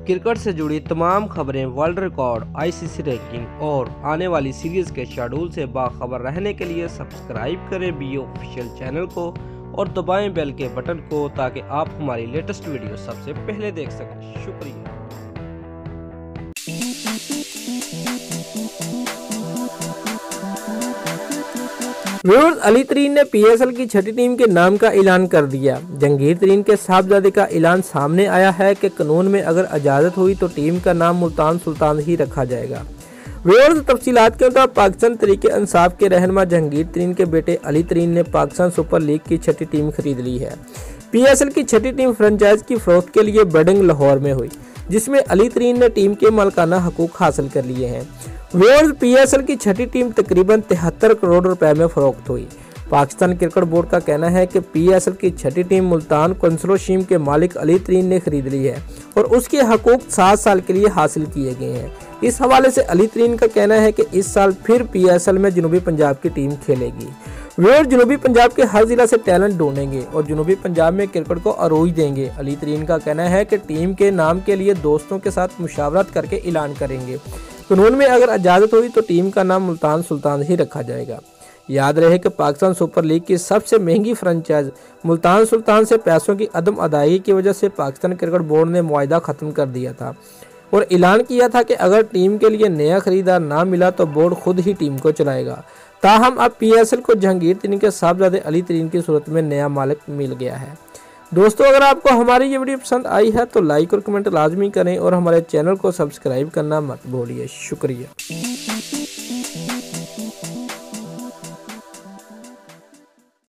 Cricket से जुड़ी तमाम खबरें, वर्ल्ड रिकॉर्ड, आईसीसी रैंकिंग और आने वाली सीरीज के शेड्यूल से बाखबर रहने के लिए सब्सक्राइब करें बी ऑफिशियल चैनल को और दबाएं बेल के बटन को ताकि आप हमारी लेटेस्ट वीडियो सबसे पहले देख सकें। शुक्रिया। व्यूअर्स, अली तरीन ने पीएसएल की छठी टीम के नाम का ऐलान कर दिया। जंगीर तरीन के साहबजादे का ऐलान सामने आया है कि कानून में अगर इजाजत हुई तो टीम का नाम मुल्तान सुल्तान ही रखा जाएगा। व्यूअर्स, तफसीलात के मुताबिक पाकिस्तान तरीके इंसाफ के रहनुमा जंगीर तरीन के बेटे अली तरीन ने पाकिस्तान सुपर लीग की छठी टीम खरीद ली है। पीएसएल की छठी टीम फ्रेंचाइज की फरोख्त के लिए बिडिंग लाहौर में हुई, जिसमें अली तरीन ने टीम के मालिकाना हकूक हासिल कर लिए हैं। व्यूअर्स, पीएसएल की छठी टीम तकरीबन 73 करोड़ रुपए में फरोख्त हुई। पाकिस्तान क्रिकेट बोर्ड का कहना है कि पीएसएल की छठी टीम मुल्तान कंसोर्शियम के मालिक अली तरीन ने खरीद ली है और उसके हकूक 7 साल के लिए हासिल किए गए हैं। इस हवाले से अली तरीन का कहना है कि इस साल फिर पीएसएल में जनूबी पंजाब की टीम खेलेगी। व्यूअर्स, जनूबी पंजाब के हर जिला से टैलेंट ढूंढेंगे और जनूबी पंजाब में क्रिकेट को अरोज देंगे। अली तरीन का कहना है कि टीम के नाम के लिए दोस्तों के साथ मुशावरत करके ऐलान करेंगे। कानून में अगर इजाजत हुई तो टीम का नाम मुल्तान सुल्तान ही रखा जाएगा। याद रहे कि पाकिस्तान सुपर लीग की सबसे महंगी फ्रेंचाइज मुल्तान सुल्तान से पैसों की अदम अदायगी की वजह से पाकिस्तान क्रिकेट बोर्ड ने मुआहदा खत्म कर दिया था और ऐलान किया था कि अगर टीम के लिए नया खरीदार ना मिला तो बोर्ड खुद ही टीम को चलाएगा। ताहम अब पीएसएल को जहांगीर तरीन के साहबजादे अली तरीन की सूरत में नया मालिक मिल गया है। दोस्तों, अगर आपको हमारी ये वीडियो पसंद आई है तो लाइक और कमेंट लाजमी करें और हमारे चैनल को सब्सक्राइब करना मत भूलिए। शुक्रिया।